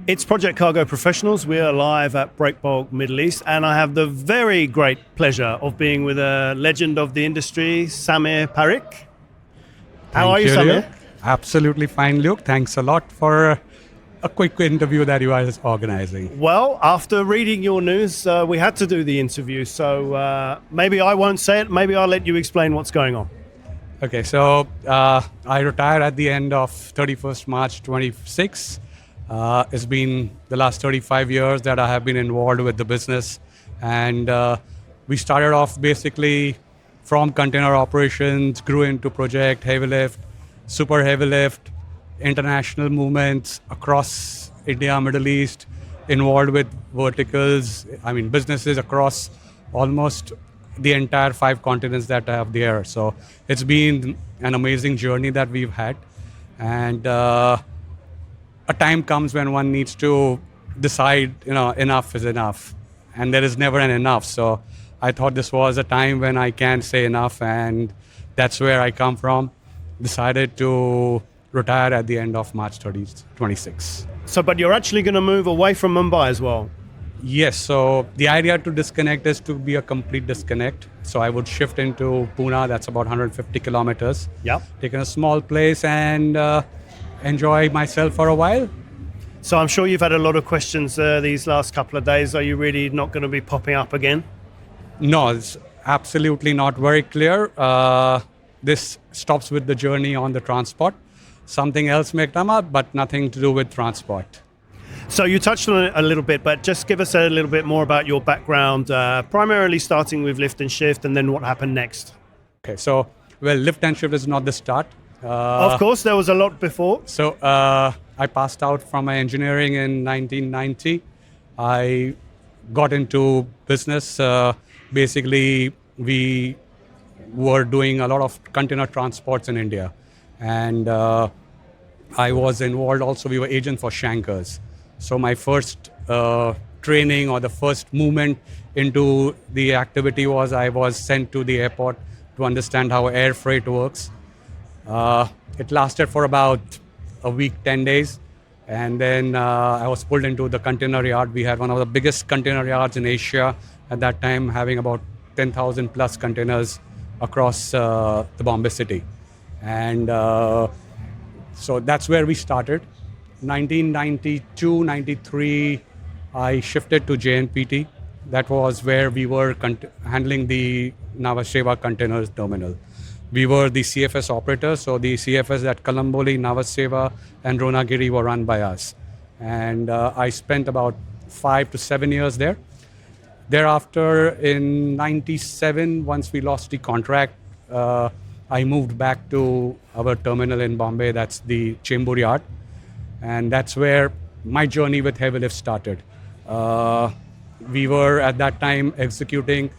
It's Project Cargo Professionals. We are live at Breakbulk Middle East, and I have the very great pleasure of being with a legend of the industry, Parikh. How are you, Samir? Absolutely fine, Luke. Thanks a lot for a quick interview that you are organizing. Well, after reading your news, we had to do the interview, so maybe I won't say it. Maybe I'll let you explain what's going on. Okay, so I retired at the end of 31st March 26. It's been the last 35 years that I have been involved with the business, and we started off basically from container operations, grew into project, heavy lift, super heavy lift, international movements across India, Middle East, involved with verticals, businesses across almost the entire 5 continents that I have there. So it's been an amazing journey that we've had, and a time comes when one needs to decide, enough is enough, and there is never an enough. So I thought this was a time when I can say enough, and that's where I come from. Decided to retire at the end of March 26. So, but you're actually going to move away from Mumbai as well? Yes, so the idea to disconnect is to be a complete disconnect. So I would shift into Pune, that's about 150 kilometers. Yeah. Take in a small place and enjoy myself for a while. So I'm sure you've had a lot of questions these last couple of days. Are you really not going to be popping up again? No, it's absolutely not very clear. This stops with the journey on the transport. Something else may come up, but nothing to do with transport. So you touched on it a little bit, but just give us a little bit more about your background, primarily starting with lift and shift, and then what happened next. Okay, so, lift and shift is not the start. Of course, there was a lot before. So I passed out from my engineering in 1990. I got into business. Basically, we were doing a lot of container transports in India. And I was involved also, we were agent for Shankers. So my first training or the first movement into the activity was I was sent to the airport to understand how air freight works. It lasted for about a week, 10 days. And then I was pulled into the container yard. We had one of the biggest container yards in Asia at that time, having about 10,000 plus containers across the Bombay city. And so that's where we started. 1992, 93, I shifted to JNPT. That was where we were handling the Nhava Sheva containers terminal. We were the CFS operators, so the CFS at Kalamboli, Nhava Sheva, and Ronagiri were run by us. And I spent about 5 to 7 years there. Thereafter, in 97, once we lost the contract, I moved back to our terminal in Bombay, that's the Chembur Yard. And that's where my journey with heavy lift started. We were at that time executing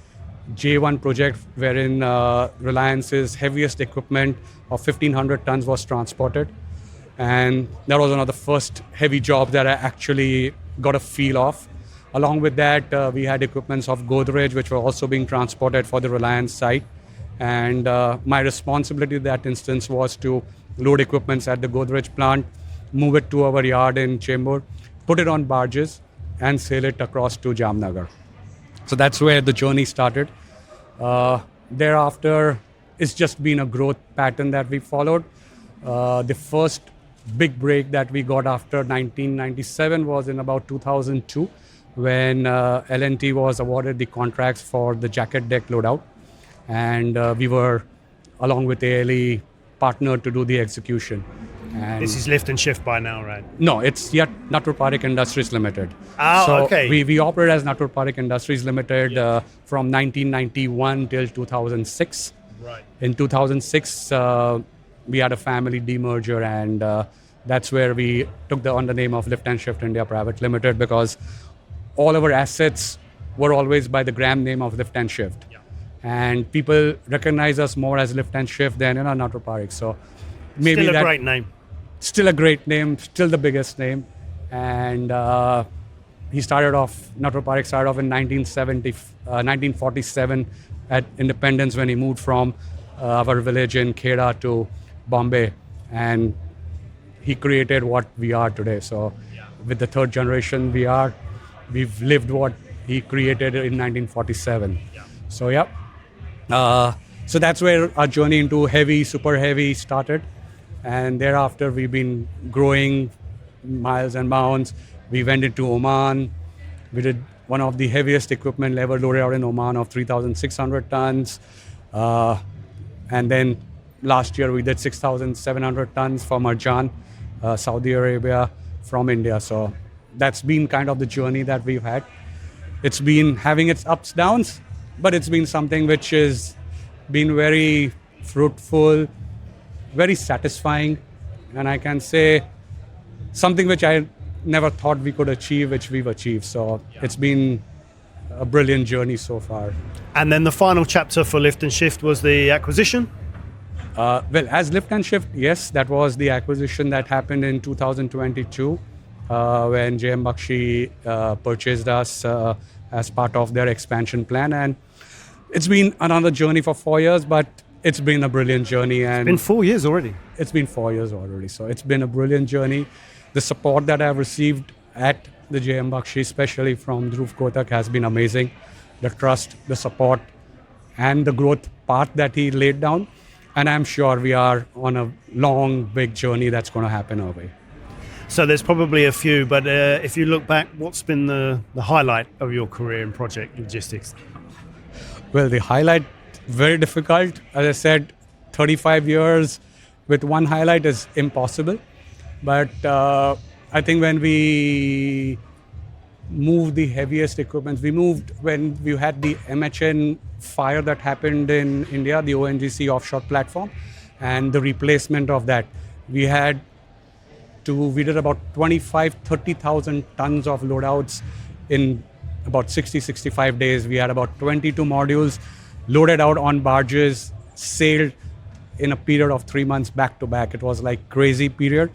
J1 project, wherein Reliance's heaviest equipment of 1,500 tons was transported. And that was one of the first heavy jobs that I actually got a feel of. Along with that, we had equipments of Godrej, which were also being transported for the Reliance site. And my responsibility in that instance was to load equipments at the Godrej plant, move it to our yard in Chembur, put it on barges, and sail it across to Jamnagar. So that's where the journey started. Thereafter, it's just been a growth pattern that we followed. The first big break that we got after 1997 was in about 2002, when L&T was awarded the contracts for the jacket deck loadout. And we were, along with ALE, partnered to do the execution. And this is lift and shift by now, right? No, it's yet Natur Parikh Industries Limited. Okay. We operate as Natur Parikh Industries Limited from 1991 till 2006. Right. In 2006, we had a family demerger, and that's where we took on the name of Lift and Shift India Private Limited, because all our assets were always by the gram name of Lift and Shift. Yeah. And people recognize us more as Lift and Shift than Natur Parikh. So maybe still a great name. Still a great name, still the biggest name. And Natur Parikh started off in 1947 at Independence, when he moved from our village in Kheda to Bombay. And he created what we are today. So with the third generation we've lived what he created in 1947. So yeah. So that's where our journey into super heavy started. And thereafter, we've been growing miles and bounds. We went into Oman. We did one of the heaviest equipment ever loaded out in Oman of 3,600 tons. And then last year, we did 6,700 tons for Marjan, Saudi Arabia, from India. So that's been kind of the journey that we've had. It's been having its ups, downs, but it's been something which has been very fruitful, very satisfying, and I can say something which I never thought we could achieve, which we've achieved. So it's been a brilliant journey so far. And then the final chapter for Lift and Shift was the acquisition? Well, as Lift and Shift, yes, that was the acquisition that happened in 2022 when JM Baxi purchased us as part of their expansion plan. And it's been another journey for 4 years, but it's been a brilliant journey. And it's been 4 years already. It's been 4 years already. So it's been a brilliant journey. The support that I've received at the JM Baxi, especially from Dhruv Kotak, has been amazing. The trust, the support, and the growth path that he laid down. And I'm sure we are on a long, big journey that's going to happen our way. So there's probably a few, but if you look back, what's been the highlight of your career in project logistics? Well, the highlight, very difficult. As I said, 35 years with one highlight is impossible. But I think when we moved the heaviest equipment, when we had the MHN fire that happened in India, the ONGC offshore platform, and the replacement of that. We did about 30,000 tons of loadouts in about 65 days. We had about 22 modules loaded out on barges, sailed in a period of 3 months back to back. It was like crazy period.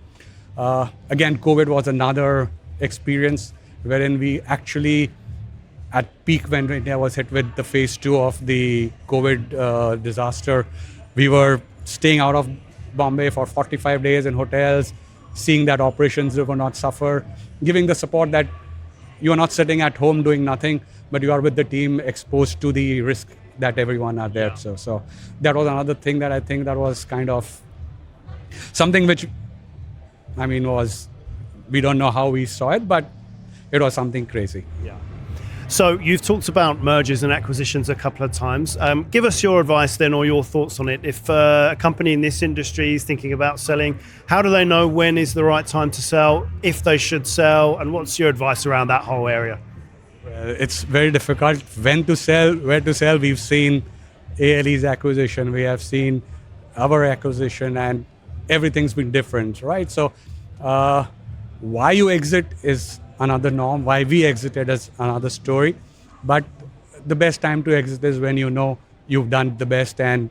Again, COVID was another experience wherein we actually, at peak when India was hit with the phase 2 of the COVID disaster, we were staying out of Bombay for 45 days in hotels, seeing that operations will not suffer, giving the support that you are not sitting at home doing nothing, but you are with the team exposed to the risk that everyone are there. Yeah. So that was another thing that I think that was kind of something which, we don't know how we saw it, but it was something crazy. Yeah. So you've talked about mergers and acquisitions a couple of times. Give us your advice then, or your thoughts on it. If a company in this industry is thinking about selling, how do they know when is the right time to sell, if they should sell, and what's your advice around that whole area? It's very difficult. When to sell, where to sell. We've seen ALE's acquisition, we have seen our acquisition, and everything's been different, right? So why you exit is another norm. Why we exited is another story. But the best time to exit is when you know you've done the best and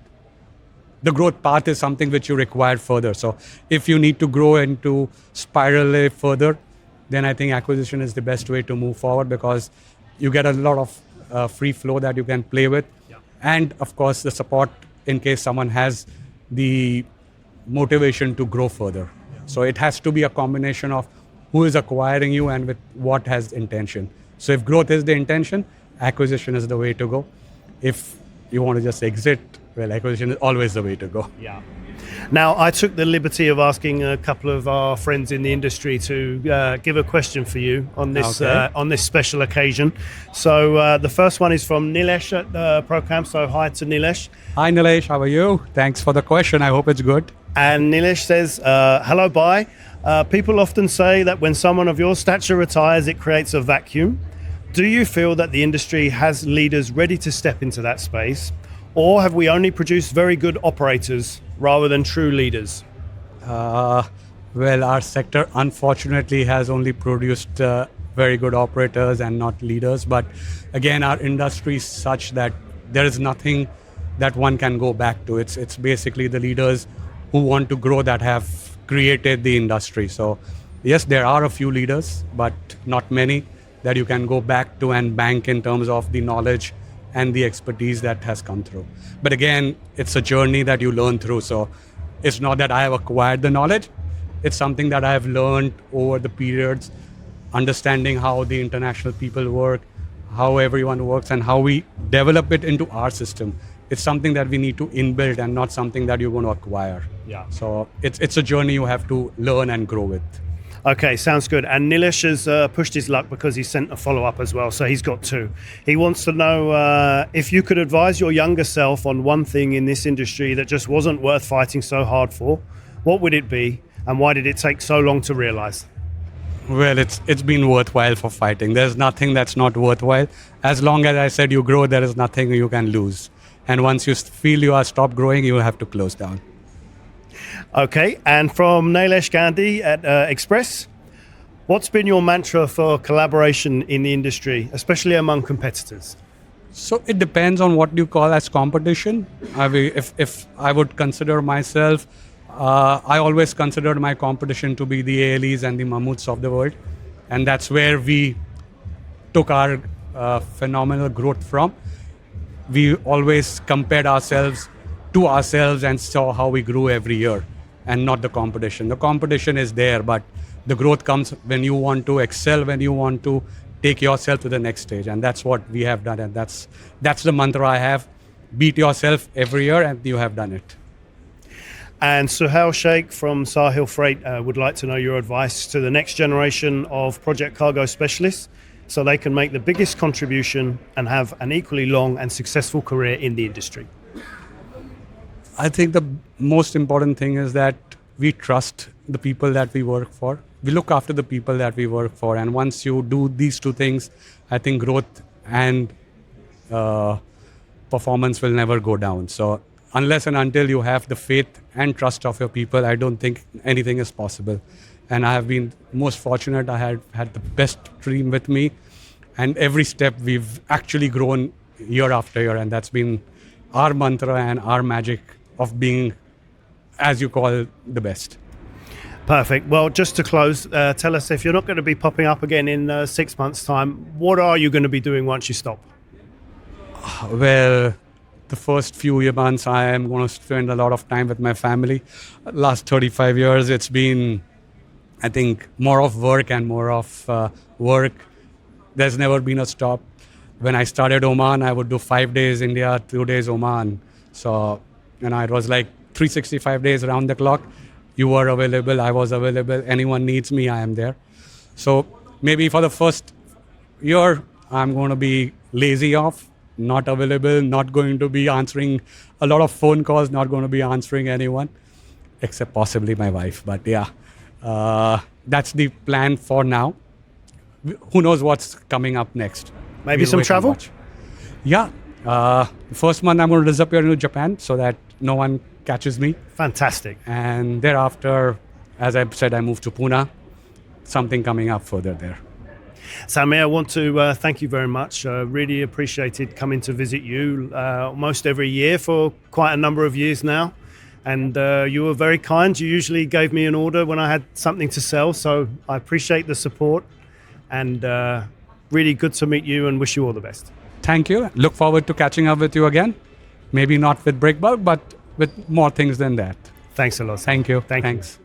the growth path is something which you require further. So if you need to grow and to spiral further, then I think acquisition is the best way to move forward, because you get a lot of free flow that you can play with. Yeah. And of course, the support in case someone has the motivation to grow further. Yeah. So it has to be a combination of who is acquiring you and with what has intention. So if growth is the intention, acquisition is the way to go. If you want to just exit, well, acquisition is always the way to go. Yeah. Now, I took the liberty of asking a couple of our friends in the industry to give a question for you on this special occasion. So the first one is from Nilesh at ProCam. So hi to Nilesh. Hi Nilesh, how are you? Thanks for the question. I hope it's good. And Nilesh says, hello, bye. People often say that when someone of your stature retires, it creates a vacuum. Do you feel that the industry has leaders ready to step into that space? Or have we only produced very good operators rather than true leaders? Well, our sector unfortunately has only produced very good operators and not leaders. But again, our industry is such that there is nothing that one can go back to. It's basically the leaders who want to grow that have created the industry. So yes, there are a few leaders, but not many that you can go back to and bank in terms of the knowledge and the expertise that has come through. But again, it's a journey that you learn through. So it's not that I have acquired the knowledge. It's something that I have learned over the periods understanding how the international people work, how everyone works, and how we develop it into our system. It's something that we need to inbuild and not something that you're going to acquire. Yeah. So it's a journey you have to learn and grow with. Okay, sounds good. And Nilesh has pushed his luck because he sent a follow-up as well, so he's got two. He wants to know if you could advise your younger self on one thing in this industry that just wasn't worth fighting so hard for, what would it be, and why did it take so long to realize? Well, it's been worthwhile for fighting. There's nothing that's not worthwhile. As long as I said you grow, there is nothing you can lose. And once you feel you are stopped growing, you have to close down. Okay, and from Nilesh Gandhi at Express, what's been your mantra for collaboration in the industry, especially among competitors? So it depends on what you call as competition. I mean, if I would consider myself, I always considered my competition to be the ALEs and the Mammoths of the world. And that's where we took our phenomenal growth from. We always compared ourselves to ourselves and saw how we grew every year, and not the competition. The competition is there, but the growth comes when you want to excel, when you want to take yourself to the next stage. And that's what we have done. And that's the mantra I have. Beat yourself every year, and you have done it. And Suhail Sheikh from Sahil Freight would like to know your advice to the next generation of project cargo specialists so they can make the biggest contribution and have an equally long and successful career in the industry. I think the most important thing is that we trust the people that we work for. We look after the people that we work for. And once you do these two things, I think growth and performance will never go down. So unless and until you have the faith and trust of your people, I don't think anything is possible. And I have been most fortunate. I had the best team with me. And every step we've actually grown year after year. And that's been our mantra and our magic of being, as you call, the best. Perfect. Well, just to close, tell us, if you're not going to be popping up again in 6 months' time, what are you going to be doing once you stop? Well, the first few months, I am going to spend a lot of time with my family. Last 35 years, it's been, I think, more of work and more of work. There's never been a stop. When I started Oman, I would do 5 days India, 2 days Oman. So, it was like 365 days around the clock. You were available, I was available. Anyone needs me, I am there. So maybe for the first year, I'm going to be lazy off, not available, not going to be answering a lot of phone calls, not going to be answering anyone, except possibly my wife. But yeah, that's the plan for now. Who knows what's coming up next? Maybe some travel? Yeah. The first month I'm going to disappear into Japan so that no one catches me. Fantastic. And thereafter, as I said, I moved to Pune. Something coming up further there. Samir, I want to thank you very much. Really appreciated coming to visit you almost every year for quite a number of years now. And you were very kind. You usually gave me an order when I had something to sell. So I appreciate the support, and really good to meet you and wish you all the best. Thank you. Look forward to catching up with you again. Maybe not with Breakbulk, but with more things than that. Thanks a lot. Thank you. Thanks.